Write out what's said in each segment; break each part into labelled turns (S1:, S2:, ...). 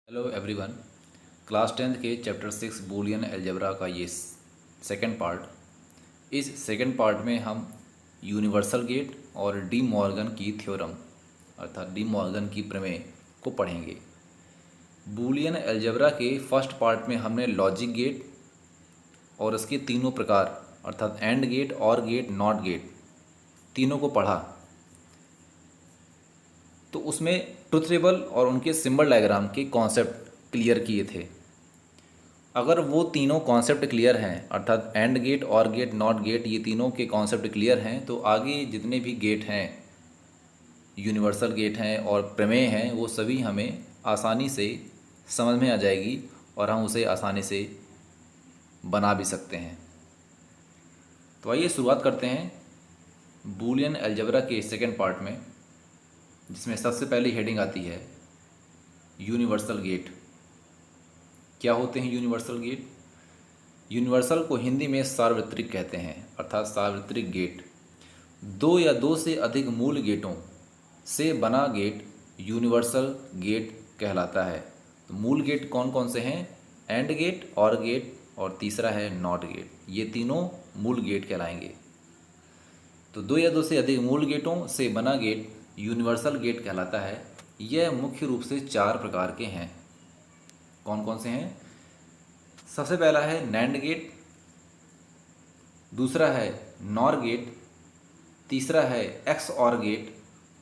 S1: Hello everyone. Class 10th के chapter 6 Boolean algebra का ये सेकंड पार्ट। इस सेकंड पार्ट में हम यूनिवर्सल गेट और डी मॉर्गन की थ्योरम अर्थात डी मॉर्गन की प्रमेय को पढ़ेंगे। बूलियन अलजेब्रा के फर्स्ट पार्ट में हमने लॉजिक गेट और उसके तीनों प्रकार अर्थात एंड गेट, और गेट, नॉट गेट तीनों को पढ़ा। तो उसमें ट्रुथ टेबल और उनके सिंबल डायग्राम के कॉन्सेप्ट क्लियर किए थे। अगर वो तीनों कॉन्सेप्ट क्लियर हैं अर्थात एंड गेट, और गेट, नॉट गेट ये तीनों के कॉन्सेप्ट क्लियर हैं तो आगे जितने भी गेट हैं, यूनिवर्सल गेट हैं और प्रमेय हैं, वो सभी हमें आसानी से समझ में आ जाएगी और हम उसे आसानी से बना भी सकते हैं। तो आइए शुरुआत करते हैं बूलियन अलजेब्रा के सेकेंड पार्ट में, जिसमें सबसे पहली हेडिंग आती है यूनिवर्सल गेट। क्या होते हैं यूनिवर्सल गेट? यूनिवर्सल को हिंदी में सार्वत्रिक कहते हैं अर्थात सार्वत्रिक गेट। दो या दो से अधिक मूल गेटों से बना गेट यूनिवर्सल गेट कहलाता है। तो मूल गेट कौन कौन से हैं? एंड गेट, और गेट और तीसरा है नॉट गेट। ये तीनों मूल गेट कहलाएंगे। तो दो या दो से अधिक मूल गेटों से बना गेट यूनिवर्सल गेट कहलाता है। यह मुख्य रूप से चार प्रकार के हैं। कौन कौन से हैं? सबसे पहला है नैंड गेट, दूसरा है नॉर गेट, तीसरा है एक्स और गेट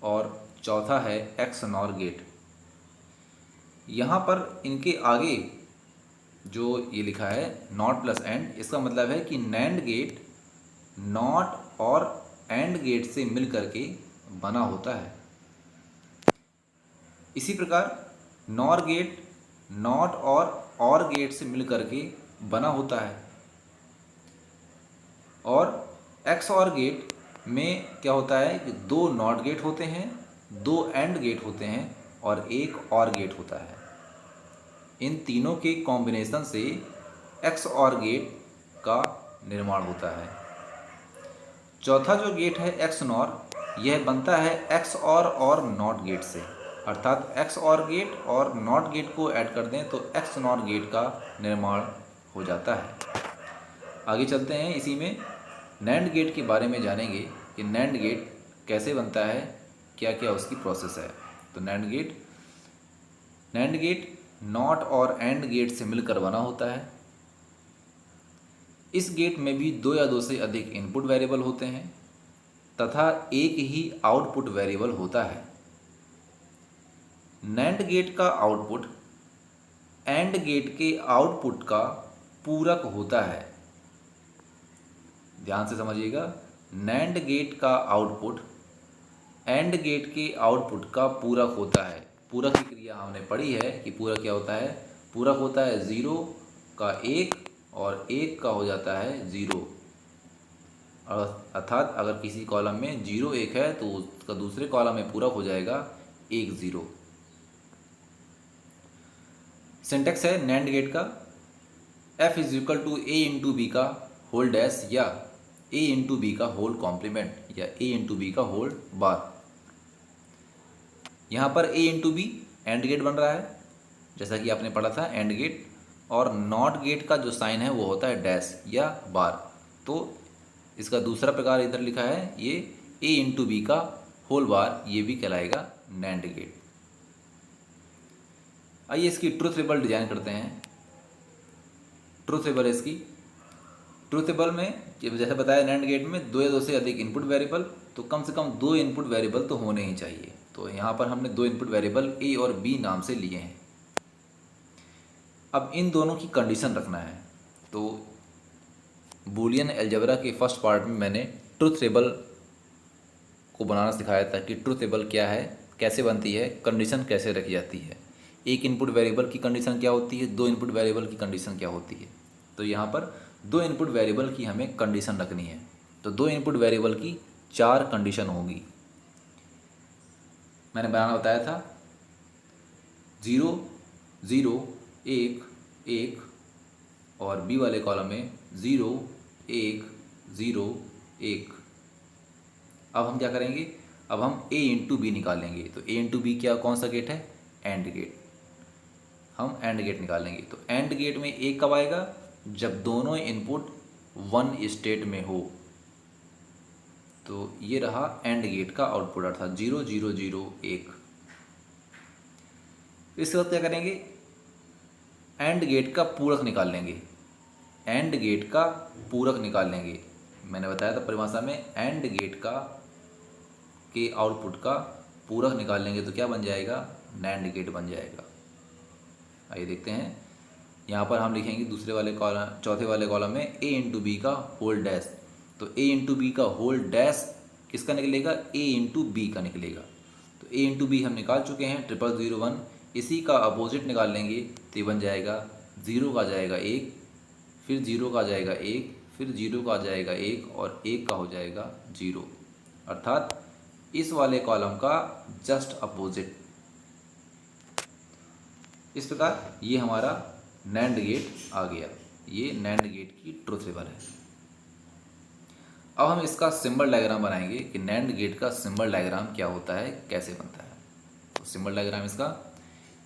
S1: और चौथा है एक्स नॉर गेट। यहाँ पर इनके आगे जो ये लिखा है नॉट प्लस एंड, इसका मतलब है कि नैंड गेट नॉट और एंड गेट से मिल करके बना होता है। इसी प्रकार नॉर गेट नॉट और गेट से मिल करके बना होता है। और एक्स और गेट में क्या होता है कि दो नॉट गेट होते हैं, दो एंड गेट होते हैं और एक और गेट होता है। इन तीनों के कॉम्बिनेशन से एक्स और गेट का निर्माण होता है। चौथा जो गेट है एक्स नॉर, यह बनता है एक्स और नॉट गेट से, अर्थात एक्स और गेट और नॉट गेट को ऐड कर दें तो एक्स नॉट गेट का निर्माण हो जाता है। आगे चलते हैं, इसी में नैंड गेट के बारे में जानेंगे कि नैंड गेट कैसे बनता है, क्या क्या उसकी प्रोसेस है। तो नैंड गेट नॉट और एंड गेट से मिलकर बना होता है। इस गेट में भी दो या दो से अधिक इनपुट वेरिएबल होते हैं तथा एक ही आउटपुट वेरिएबल होता है। नैंड गेट का आउटपुट एंड गेट के आउटपुट का पूरक होता है। ध्यान से समझिएगा, नैंड गेट का आउटपुट एंड गेट के आउटपुट का पूरक होता है। पूरक की क्रिया हमने पढ़ी है कि पूरक क्या होता है। पूरक होता है 0 का 1 और 1 का हो जाता है 0। अर्थात अगर किसी कॉलम में 0 1 है तो उसका दूसरे कॉलम में पूरक हो जाएगा 1 0। सिंटेक्स है नैंड गेट का f is equal to a into B का होल डैश या a इंटू बी का होल कॉम्प्लीमेंट या a इंटू बी का होल बार। यहाँ पर a into B and gate बन रहा है, जैसा कि आपने पढ़ा था एंड गेट, और नॉट गेट का जो साइन है वो होता है डैश या बार। तो इसका दूसरा प्रकार इधर लिखा है ये a इंटू बी का होल बार, ये भी कहलाएगा नैंड गेट। आइए इसकी ट्रुथ टेबल डिजाइन करते हैं। ट्रुथ टेबल इसकी ट्रुथ टेबल में जैसे बताया नैंड गेट में दो या दो से अधिक इनपुट वेरिएबल, तो कम से कम दो इनपुट वेरिएबल तो होने ही चाहिए। तो यहाँ पर हमने दो इनपुट वेरिएबल ए और बी नाम से लिए हैं। अब इन दोनों की कंडीशन रखना है। तो बूलियन अलजेब्रा के फर्स्ट पार्ट में मैंने ट्रुथ टेबल को बनाना सिखाया था कि ट्रुथ टेबल क्या है, कैसे बनती है, कंडीशन कैसे रखी जाती है, एक इनपुट वेरिएबल की कंडीशन क्या होती है, दो इनपुट वेरिएबल की कंडीशन क्या होती है। तो यहाँ पर दो इनपुट वेरिएबल की हमें कंडीशन रखनी है। तो दो इनपुट वेरिएबल की चार कंडीशन होगी। मैंने बनाना बताया था 0 0 1 1 और बी वाले कॉलम में 0 1 0 1। अब हम क्या करेंगे, अब हम a इंटू बी निकालेंगे। तो a इंटू बी क्या, कौन सा गेट है? And gate. हम एंड गेट निकालेंगे। तो एंड गेट में एक कब आएगा, जब दोनों इनपुट वन स्टेट में हो। तो ये रहा एंड गेट का आउटपुट, अर्थात 0 0 0 1। इसके बाद क्या करेंगे, एंड गेट का पूरक निकाल लेंगे। एंड गेट का पूरक निकाल लेंगे। मैंने बताया था परिभाषा में, एंड गेट का के आउटपुट का पूरक निकाल लेंगे तो क्या बन जाएगा, नैंड गेट बन जाएगा। आइए देखते हैं। यहाँ पर हम लिखेंगे दूसरे वाले कॉलम, चौथे वाले कॉलम में ए इंटू बी का होल डैश। तो ए इंटू बी का होल डैश किसका निकलेगा, ए इंटू बी का निकलेगा। तो ए इंटू बी हम निकाल चुके हैं, 0001। इसी का अपोजिट निकाल लेंगे तो ये बन जाएगा, 0 का आ जाएगा 1, फिर 0 का आ जाएगा 1, फिर 0 का आ जाएगा 1 और 1 का हो जाएगा 0। अर्थात इस वाले कॉलम का जस्ट अपोजिट। इस प्रकार ये हमारा नैंड गेट आ गया। ये नैंड गेट की ट्रुथ टेबल है। अब हम इसका सिंबल डायग्राम बनाएंगे कि नैंड गेट का सिंबल डायग्राम क्या होता है, कैसे बनता है। तो सिंबल डायग्राम इसका,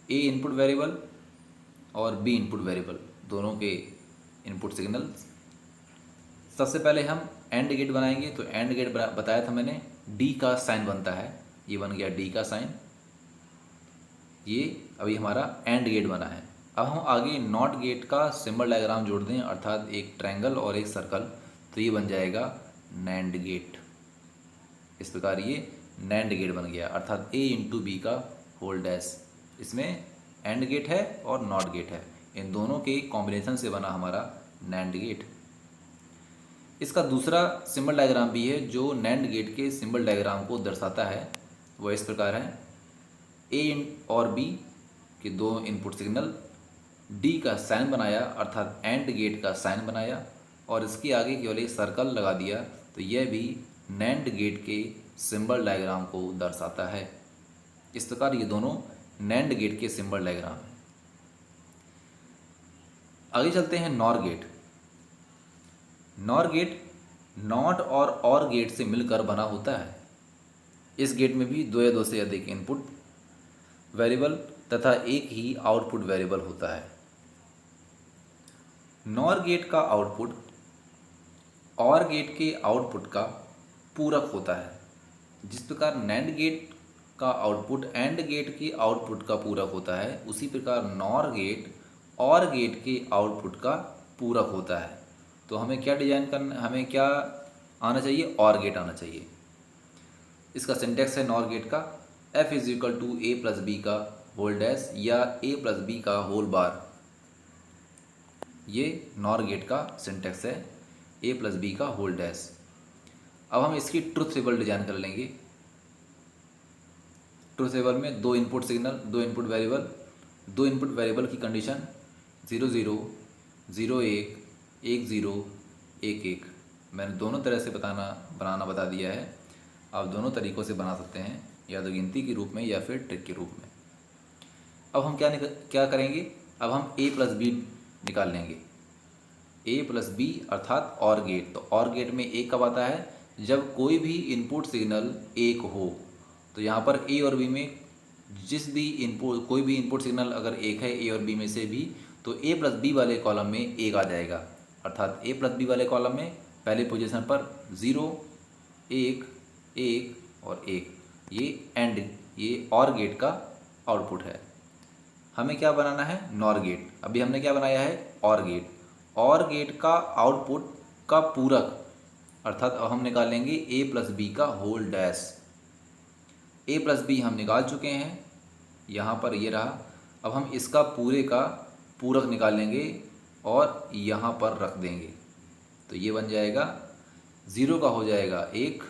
S1: ए इनपुट वेरिएबल और बी इनपुट वेरिएबल दोनों के इनपुट सिग्नल। सबसे पहले हम एंड गेट बनाएंगे। तो एंड गेट बताया था मैंने, डी का साइन बनता है। ये बन गया डी का साइन। ये अभी हमारा एंड गेट बना है। अब हम आगे नॉट गेट का सिंबल डायग्राम जोड़ दें, अर्थात एक ट्रायंगल और एक सर्कल। तो ये बन जाएगा नैंड गेट। इस प्रकार ये नैंड गेट बन गया, अर्थात ए इंटू बी का होल डैश। इसमें एंड गेट है और नॉट गेट है, इन दोनों के कॉम्बिनेशन से बना हमारा नैंड गेट। इसका दूसरा सिंबल डायग्राम भी है जो नैंड गेट के सिंबल डायग्राम को दर्शाता है। वह इस प्रकार है, ए और बी के दो इनपुट सिग्नल, डी का साइन बनाया अर्थात एंड गेट का साइन बनाया और इसके आगे केवल एक सर्कल लगा दिया। तो यह भी नैंड गेट के सिंबल डायग्राम को दर्शाता है। इस प्रकार ये दोनों नैंड गेट के सिंबल डायग्राम हैं। आगे चलते हैं nor gate. Nor gate not और गेट से मिलकर बना होता है। इस गेट में भी दो या दो से अधिक इनपुट वेरिएबल तथा एक ही आउटपुट वेरिएबल होता है। नॉर गेट का आउटपुट और गेट के आउटपुट का पूरक होता है। जिस प्रकार नैंड गेट का आउटपुट एंड गेट के आउटपुट का पूरक होता है, उसी प्रकार नॉर गेट और गेट के आउटपुट का पूरक होता है। तो हमें क्या डिजाइन करना, हमें क्या आना चाहिए, और गेट आना चाहिए। इसका सिंटेक्स है नॉर गेट का, f is equal to A plus B का होल डैश या ए प्लस बी का होल बार। ये नॉर गेट का सिंटेक्स है, ए प्लस बी का होल डैश। अब हम इसकी ट्रुथ टेबल डिजाइन कर लेंगे। ट्रुथ टेबल में दो इनपुट सिग्नल, दो इनपुट वेरिएबल की कंडीशन 0 0 0 1 1 0 1 1। मैंने दोनों तरह से बनाना बता दिया है। आप दोनों तरीक़ों से बना सकते हैं, या तो गिनती के रूप में या फिर ट्रिक के रूप में। अब हम क्या करेंगे, अब हम ए प्लस बी निकाल लेंगे। ए प्लस बी अर्थात और गेट। तो और गेट में एक कब आता है, जब कोई भी इनपुट सिग्नल एक हो। तो यहाँ पर ए और बी में कोई भी इनपुट सिग्नल अगर एक है ए और बी में से भी, तो ए प्लस बी वाले कॉलम में एक आ जाएगा। अर्थात ए प्लस बी वाले कॉलम में पहले पोजीशन पर 0 1 1 और 1। ये और गेट का आउटपुट है। हमें क्या बनाना है, नॉर गेट। अभी हमने क्या बनाया है, और गेट। और गेट का आउटपुट का पूरक, अर्थात अब हम निकालेंगे ए प्लस बी का होल डैश। ए प्लस बी हम निकाल चुके हैं, यहाँ पर ये रहा। अब हम इसका पूरे का पूरक निकालेंगे और यहाँ पर रख देंगे। तो ये बन जाएगा, 0 का हो जाएगा 1,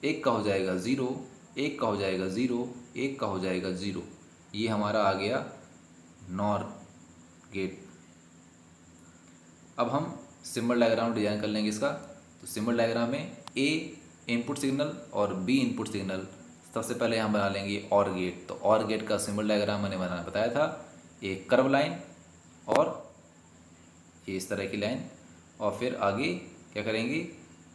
S1: 1 का हो जाएगा 0, 1 का हो जाएगा 0, 1 का हो जाएगा 0। ये हमारा आ गया नॉर गेट। अब हम सिंबल डायग्राम डिजाइन कर लेंगे इसका। तो सिंबल डायग्राम में ए इनपुट सिग्नल और बी इनपुट सिग्नल। सबसे पहले हम बना लेंगे और गेट। तो और गेट का सिंबल डायग्राम मैंने बताया था, एक कर्व लाइन और ये इस तरह की लाइन, और फिर आगे क्या करेंगे,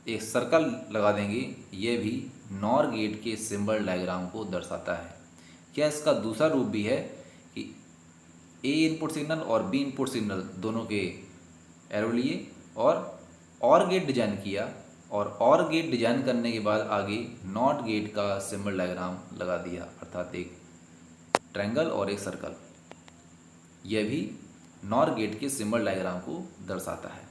S1: एक सर्कल लगा देंगे। ये भी नॉर गेट के सिंबल डायग्राम को दर्शाता है। क्या इसका दूसरा रूप भी है कि ए इनपुट सिग्नल और बी इनपुट सिग्नल दोनों के एरो लिए और गेट डिजाइन किया, और गेट डिजाइन करने के बाद आगे नॉट गेट का सिंबल डायग्राम लगा दिया, अर्थात एक ट्रायंगल और एक सर्कल। यह भी नॉर गेट के सिंबल डायग्राम को दर्शाता है।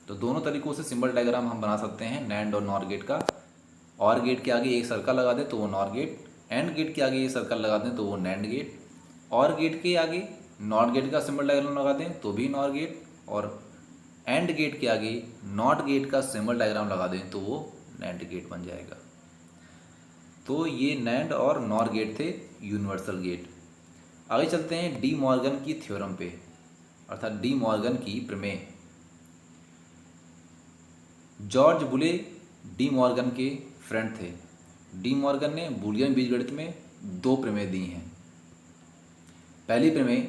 S1: तो दोनों तरीक़ों से सिंबल डायग्राम हम बना सकते हैं नैंड और नॉर गेट का। और गेट के आगे एक सर्कल लगा दें तो वो नॉर गेट, एंड गेट के आगे एक सर्कल लगा दें तो वो नैंड गेट, और गेट के आगे नॉट गेट का सिंबल डायग्राम लगा दें तो भी नॉर गेट, और एंड गेट के आगे नॉट गेट का सिंबल डायग्राम लगा दें तो वो नैंड गेट बन जाएगा। तो ये नैंड और नॉर गेट थे यूनिवर्सल गेट। आगे चलते हैं डी मॉर्गन की थ्योरम पे, अर्थात डी मॉर्गन की प्रमेय। जॉर्ज बुले डी मॉर्गन के फ्रेंड थे। डी मॉर्गन ने बूलियन बीजगणित में 2 प्रमेय दी हैं। पहली प्रमेय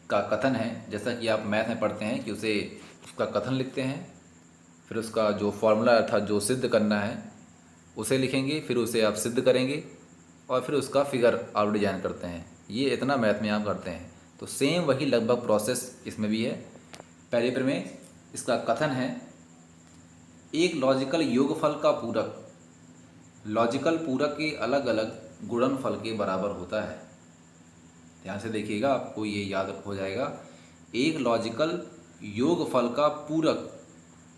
S1: का कथन है, जैसा कि आप मैथ में पढ़ते हैं कि उसका कथन लिखते हैं, फिर उसका जो फॉर्मूला अर्थात जो सिद्ध करना है उसे लिखेंगे, फिर उसे आप सिद्ध करेंगे और फिर उसका फिगर आप डिजाइन करते हैं। ये इतना मैथ में आप करते हैं। तो सेम वही लगभग प्रोसेस इसमें भी है। पहले प्रमेय, इसका कथन है एक लॉजिकल योगफल का पूरक लॉजिकल पूरक के अलग अलग गुणनफल के बराबर होता है। ध्यान से देखिएगा, आपको ये याद हो जाएगा। एक लॉजिकल योगफल का पूरक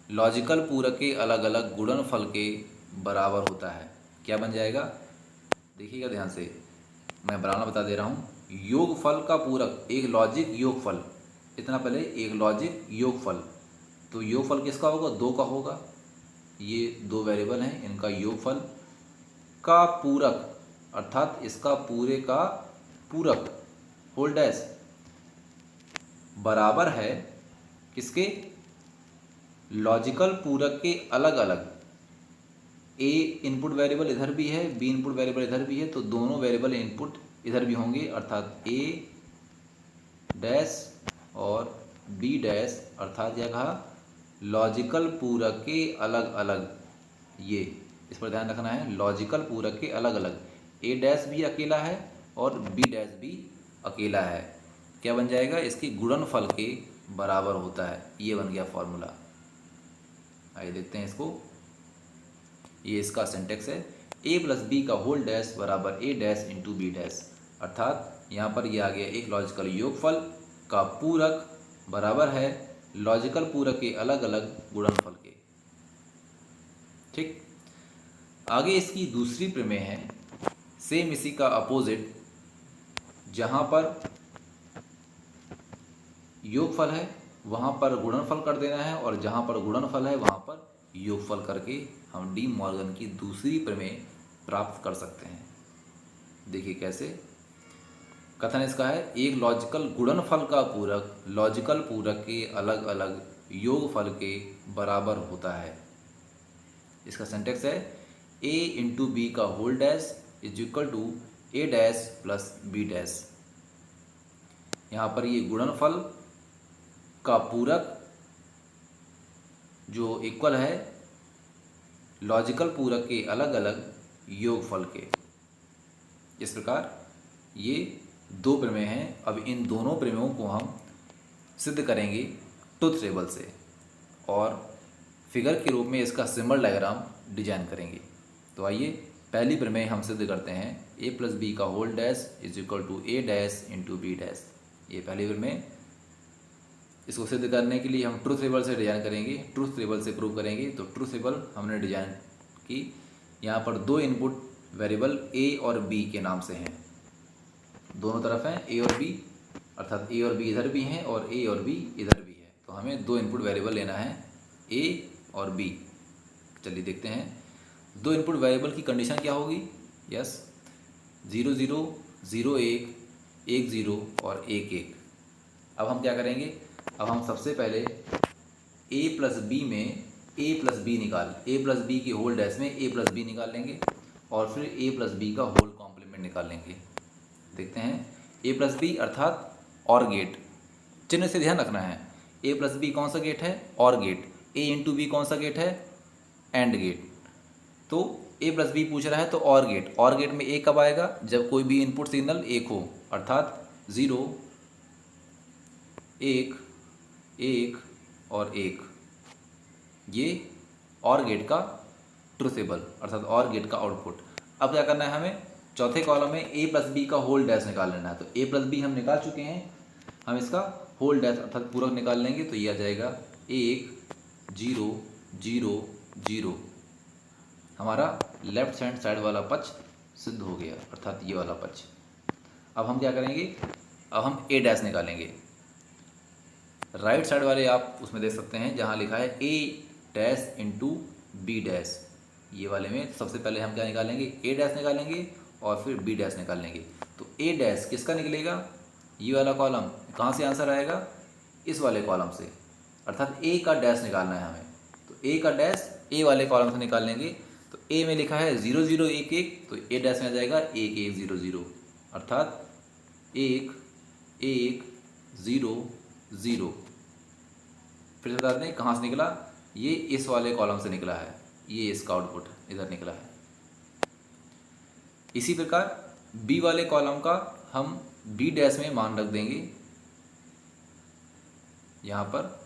S1: लॉजिकल पूरक के अलग अलग गुणनफल के बराबर होता है। क्या बन जाएगा, देखिएगा ध्यान से, मैं बनाना बता दे रहा हूँ। योगफल का पूरक एक लॉजिक योगफल, इतना पहले एक लॉजिक योगफल, तो योगफल किसका होगा, 2 का होगा। ये 2 वेरिएबल हैं, इनका योगफल का पूरक अर्थात इसका पूरे का पूरक होल डैश बराबर है किसके, लॉजिकल पूरक के अलग अलग। ए इनपुट वेरिएबल इधर भी है, बी इनपुट वेरिएबल इधर भी है, तो दोनों वेरिएबल इनपुट इधर भी होंगे, अर्थात ए डैश और बी डैश, अर्थात यह कहा लॉजिकल पूरक के अलग अलग। ये इस पर ध्यान रखना है, लॉजिकल पूरक के अलग अलग। ए डैश भी अकेला है और बी डैश भी अकेला है। क्या बन जाएगा, इसके गुणनफल के बराबर होता है। ये बन गया फॉर्मूला। आइए देखते हैं इसको। ये इसका सिंटेक्स है, ए प्लस बी का होल डैश बराबर ए डैश इंटू बी डैश, अर्थात यहाँ पर ये आ गया एक लॉजिकल योगफल का पूरक बराबर है लॉजिकल पूरक के अलग अलग गुणनफल के। ठीक, आगे इसकी दूसरी प्रमेय है, सेम इसी का अपोजिट, जहाँ पर योगफल है वहाँ पर गुणनफल कर देना है, और जहाँ पर गुणनफल है वहाँ पर योगफल करके हम डी मॉर्गन की दूसरी प्रमेय प्राप्त कर सकते हैं। देखिए कैसे, कथन इसका है एक लॉजिकल गुणनफल का पूरक लॉजिकल पूरक के अलग अलग योगफल के बराबर होता है। इसका सिंटेक्स है ए इंटू बी का whole dash is equal to A dash plus B dash. यहाँ पर ये गुणनफल का पूरक जो इक्वल है लॉजिकल पूरक के अलग अलग योगफल के। इस प्रकार ये 2 प्रमेय हैं। अब इन दोनों प्रमेयों को हम सिद्ध करेंगे ट्रुथ टेबल से, और फिगर के रूप में इसका सिंबल डायग्राम डिजाइन करेंगे। तो आइए पहली प्रमेय हम सिद्ध करते हैं, ए प्लस बी का whole dash is equal to A dash into B dash. ये पहली प्रमेय। इसको सिद्ध करने के लिए हम ट्रुथ टेबल से डिजाइन करेंगे, ट्रुथ टेबल से प्रूव करेंगे। तो ट्रुथ टेबल हमने डिजाइन की, यहाँ पर 2 इनपुट वेरिएबल ए और बी के नाम से हैं, दोनों तरफ हैं ए और बी, अर्थात ए और बी इधर भी हैं और ए और बी इधर भी है। तो हमें 2 इनपुट वेरिएबल लेना है, ए और बी। चलिए देखते हैं 2 इनपुट वेरिएबल की कंडीशन क्या होगी। यस, 0 0 0 1 1 0 और 1 1। अब हम क्या करेंगे, अब हम सबसे पहले ए प्लस बी में ए प्लस बी ए प्लस बी के होल डैश में ए प्लस बी निकाल लेंगे, और फिर ए प्लस बी का होल कॉम्प्लीमेंट निकाल लेंगे। देखते हैं ए प्लस बी अर्थात और गेट, चिन्ह से ध्यान रखना है। ए प्लस बी कौन सा गेट है, और गेट। ए इंटू बी कौन सा गेट है, एंड गेट। तो ए प्लस बी पूछ रहा है तो और गेट में ए कब आएगा, जब कोई भी इनपुट सिग्नल 1 हो, अर्थात 0 एक, एक और एक, ये और गेट का ट्रुथ टेबल अर्थात और गेट का आउटपुट। अब क्या करना है हमें, चौथे कॉलम में ए प्लस बी का होल डैश निकाल लेना है। तो ए प्लस बी हम निकाल चुके हैं, हम इसका होल डैश अर्थात पूरक निकाल लेंगे। तो ये आ जाएगा 1 0 0 0। हमारा लेफ्ट हैंड साइड वाला पक्ष सिद्ध हो गया अर्थात ये वाला पक्ष। अब हम क्या करेंगे, अब हम ए डैश निकालेंगे। राइट साइड वाले आप उसमें देख सकते हैं जहाँ लिखा है ए डैश इंटू बी डैश, ये वाले में सबसे पहले हम क्या निकालेंगे, ए डैश निकालेंगे और फिर बी डैश निकालेंगे। तो ए डैश किसका निकलेगा, ये वाला कॉलम। कहाँ से आंसर आएगा, इस वाले कॉलम से, अर्थात ए का डैश निकालना है हमें। तो ए का डैश ए वाले कॉलम से निकाल लेंगे। तो ए में लिखा है 0 0 1 1, तो ए डैश में आ जाएगा 1 1 0 0, अर्थात 1 1 0 0। फिर से बता दें कहाँ से निकला, ये इस वाले कॉलम से निकला है, ये इसका आउटपुट इधर निकला है। इसी प्रकार बी वाले कॉलम का हम बी डैश में मान रख देंगे। यहाँ पर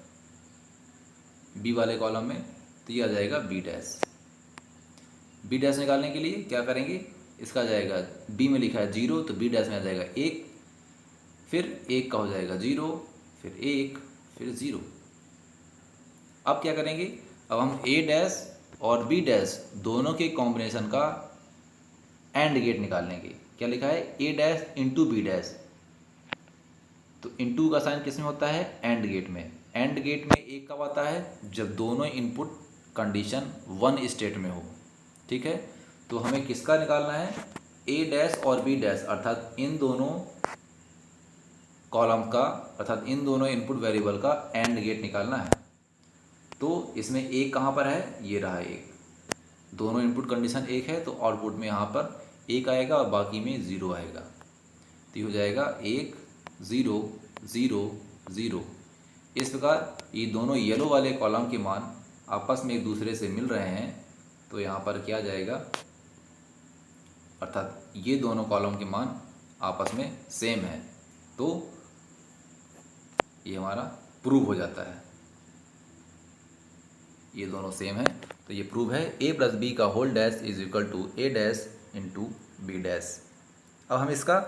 S1: बी वाले कॉलम में तो ये आ जाएगा बी डैश। बी डैश निकालने के लिए क्या करेंगे, इसका आ जाएगा बी में लिखा है 0, तो बी डैश में आ जाएगा 1, फिर 1 का हो जाएगा 0, फिर 1, फिर 0। अब क्या करेंगे, अब हम ए डैश और बी डैश दोनों के कॉम्बिनेशन का एंड गेट निकाल लेंगे। क्या लिखा है, ए डैश इंटू बी डैश, तो इंटू का साइन किस में होता है, एंड गेट में। एंड गेट में एक कब आता है, जब दोनों इनपुट कंडीशन 1 स्टेट में हो। ठीक है, तो हमें किसका निकालना है, ए डैश और बी डैश अर्थात इन दोनों कॉलम का अर्थात इन दोनों इनपुट वेरिएबल का एंड गेट निकालना है। तो इसमें एक कहाँ पर है, ये रहा एक, दोनों इनपुट कंडीशन एक है, तो आउटपुट में यहाँ पर एक आएगा और बाकी में 0 आएगा। तो ये हो जाएगा 1 0 0 0। इस प्रकार ये दोनों येलो वाले कॉलम के मान आपस में एक दूसरे से मिल रहे हैं। तो यहाँ पर क्या जाएगा, अर्थात ये दोनों कॉलम के मान आपस में सेम है, तो ये हमारा प्रूव हो जाता है, ये दोनों सेम है। तो ये प्रूव है ए प्लस बी का whole dash is equal to A dash into B dash. अब हम इसका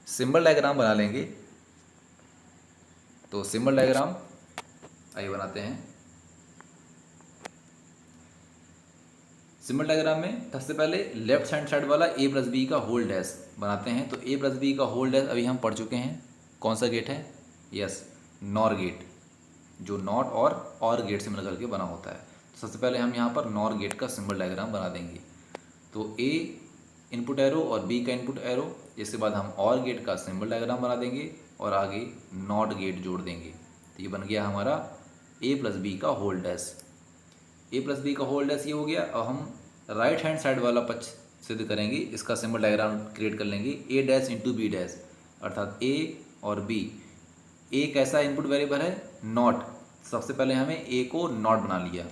S1: सिंबल डायग्राम बना लेंगे। तो सिंबल डायग्राम आइए बनाते हैं। सिंबल डायग्राम में सबसे पहले लेफ्ट हैंड साइड वाला ए प्लस बी का होल डैश बनाते हैं। तो ए प्लस बी का होल डैश अभी हम पढ़ चुके हैं, कौन सा गेट है, यस नॉर गेट, जो नॉट और गेट से मिलकर के बना होता है। तो सबसे पहले हम यहाँ पर नॉर गेट का सिंबल डायग्राम बना देंगे। तो ए इनपुट एरो और बी का इनपुट एरो, इसके बाद हम और गेट का सिंबल डायग्राम बना देंगे और आगे नॉट गेट जोड़ देंगे। तो ये बन गया हमारा ए प्लस बी का होल डैश। ए प्लस बी का होल डैश ये हो गया। अब हम राइट हैंड साइड वाला पक्ष सिद्ध करेंगे, इसका सिंबल डायग्राम क्रिएट कर लेंगे। ए डैश इंटू बी डैश अर्थात ए और बी। ए कैसा इनपुट वेरिएबल है, नॉट, सबसे पहले हमें ए को नॉट बना लिया।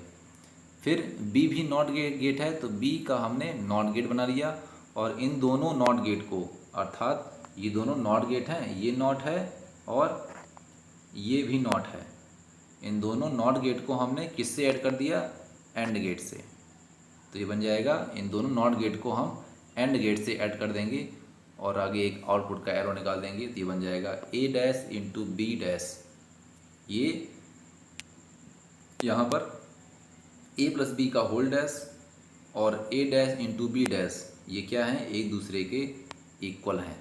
S1: फिर बी भी नॉट गेट है, तो बी का हमने नॉट गेट बना लिया। और इन दोनों नॉट गेट को अर्थात ये दोनों नॉट गेट हैं, ये नॉट है और ये भी नॉट है, इन दोनों नॉट गेट को हमने किससे ऐड कर दिया, एंड गेट से। तो ये बन जाएगा, इन दोनों नॉट गेट को हम एंड गेट से ऐड कर देंगे और आगे एक आउटपुट का एरो निकाल देंगे। तो ये बन जाएगा ए डैश इंटू बी डैश। ये यहाँ पर ए प्लस बी का होल डैश और ए डैश इंटू बी डैश, ये क्या है, एक दूसरे के इक्वल हैं।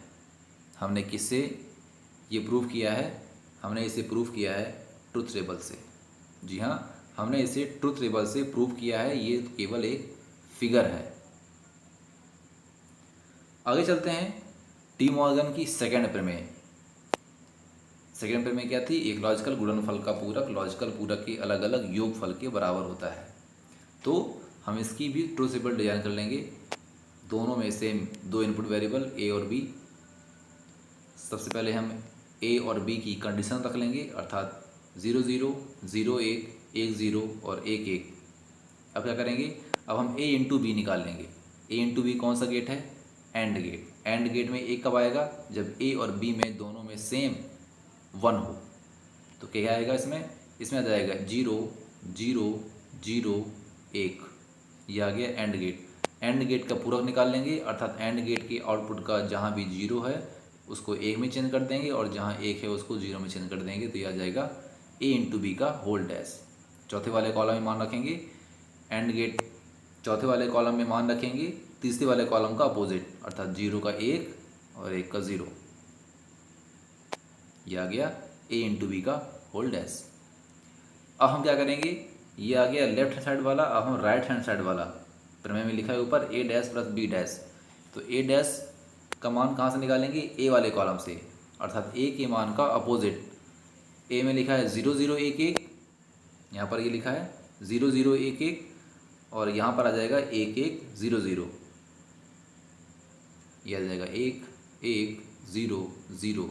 S1: हमने किससे ये प्रूव किया है, हमने इसे प्रूव किया है ट्रुथ टेबल से। जी हाँ, हमने इसे ट्रुथ टेबल से प्रूव किया है, ये केवल एक फिगर है। आगे चलते हैं, डी मॉर्गन की सेकेंड प्रमेय। सेकेंड प्रमेय क्या थी, एक लॉजिकल गुणनफल का पूरक लॉजिकल पूरक के अलग अलग योगफल के बराबर होता है। तो हम इसकी भी ट्रुथ टेबल डिजाइन कर लेंगे। दोनों में सेम दो इनपुट वेरिएबल ए और बी। सबसे पहले हम ए और बी की कंडीशन रख लेंगे, अर्थात 0 0 0 1 1 0 और 1 1। अब क्या करेंगे, अब हम ए इंटू बी निकाल लेंगे। ए इंटू बी कौन सा गेट है, एंड गेट। एंड गेट में एक कब आएगा, जब ए और बी में दोनों में सेम 1 हो। तो क्या आएगा इसमें आ जाएगा 0 0 0 1, ये आ गया एंड गेट। एंड गेट का पूरक निकाल लेंगे, अर्थात एंड गेट के आउटपुट का जहाँ भी 0 है उसको 1 में चेंज कर देंगे और जहाँ 1 है उसको 0 में चेंज कर देंगे, तो ये आ जाएगा a इंटू बी का होल डैश। चौथे वाले कॉलम में मान रखेंगे एंड गेट, चौथे वाले कॉलम में मान रखेंगे तीसरे वाले कॉलम का अपोजिट, अर्थात 0 का 1 और 1 का 0, ये आ गया a इंटू बी का होल डैश। अब हम क्या करेंगे, ये आ गया लेफ्ट हैंड साइड वाला, अब हम राइट हैंड साइड वाला, प्रमेय में लिखा है ऊपर a dash plus b dash, तो a डैश का मान कहाँ से निकालेंगे, a वाले कॉलम से, अर्थात a के मान का अपोजिट। a में लिखा है 0 0 1 1, यहाँ पर ये लिखा है 0 0 1 1 और यहाँ पर आ जाएगा 1 1 0 0, ये आ जाएगा 1 1 0 0।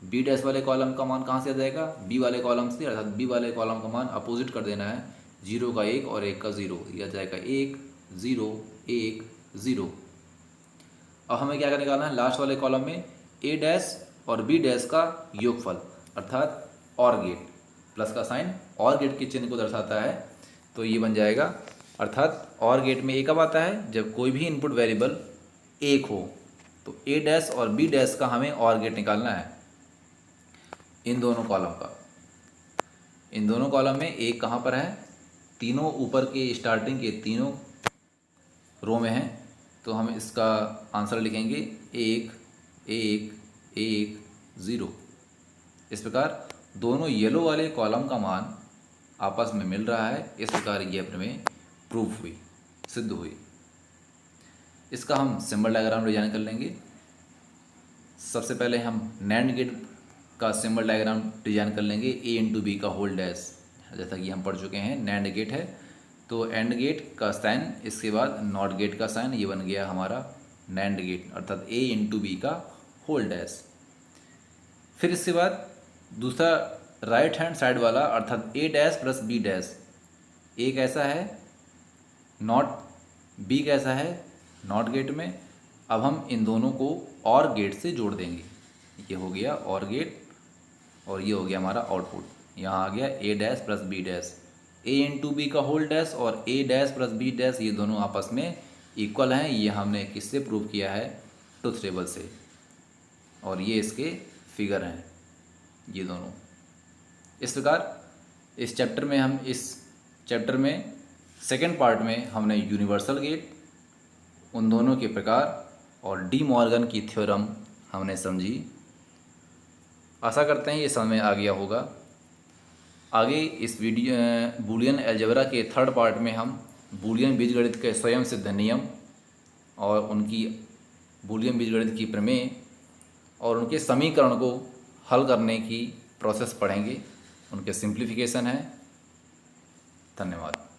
S1: बी डैश वाले कॉलम का मान कहाँ से आ जाएगा, बी वाले कॉलम से, अर्थात बी वाले कॉलम का मान अपोजिट कर देना है, 0 का 1 और 1 का 0, ये आ जाएगा 1 0 1 0। अब हमें क्या निकालना है, लास्ट वाले कॉलम में ए डैश और बी डैश का योगफल, अर्थात और गेट, प्लस का साइन और गेट के चिन्ह को दर्शाता है, तो ये बन जाएगा, अर्थात और गेट में ए कब आता है, जब कोई भी इनपुट वेरिएबल एक हो, तो ए डैश और बी डैश का हमें और गेट निकालना है इन दोनों कॉलम का। इन दोनों कॉलम में एक कहाँ पर है, तीनों ऊपर के स्टार्टिंग के तीनों रो में हैं, तो हम इसका आंसर लिखेंगे 1 1 1 0। इस प्रकार दोनों येलो वाले कॉलम का मान आपस में मिल रहा है, इस प्रकार ये प्रमेय प्रूफ हुई, सिद्ध हुई। इसका हम सिंबल डायग्राम डिजाइन कर लेंगे। सबसे पहले हम नैंड गेट का सिंबल डायग्राम डिजाइन कर लेंगे, a इंटू बी का होल डैश, जैसा कि हम पढ़ चुके हैं नैंड गेट है, तो एंड गेट का साइन, इसके बाद नॉट गेट का साइन, ये बन गया हमारा नैंड गेट, अर्थात a इंटू बी का होल डैश। फिर इसके बाद दूसरा राइट हैंड साइड वाला, अर्थात a dash plus b dash, a कैसा है नॉट, b कैसा है नॉट गेट में। अब हम इन दोनों को और गेट से जोड़ देंगे, ये हो गया और गेट और ये हो गया हमारा आउटपुट, यहाँ आ गया a dash plus b dash, a into B का होल डैश और a dash plus b dash, ये दोनों आपस में इक्वल हैं, ये हमने किससे प्रूव किया है, ट्रुथ टेबल से, और ये इसके फिगर हैं ये दोनों। इस प्रकार इस चैप्टर में सेकेंड पार्ट में हमने यूनिवर्सल गेट, उन दोनों के प्रकार और डी मॉर्गन की थ्योरम हमने समझी। आशा करते हैं ये समझ में आ गया होगा। आगे इस बूलियन अलजेब्रा के थर्ड पार्ट में हम बूलियन बीजगणित के स्वयं सिद्ध नियम और उनकी बूलियन बीजगणित की प्रमेय और उनके समीकरण को हल करने की प्रोसेस पढ़ेंगे, उनके सिंप्लीफिकेशन है। धन्यवाद।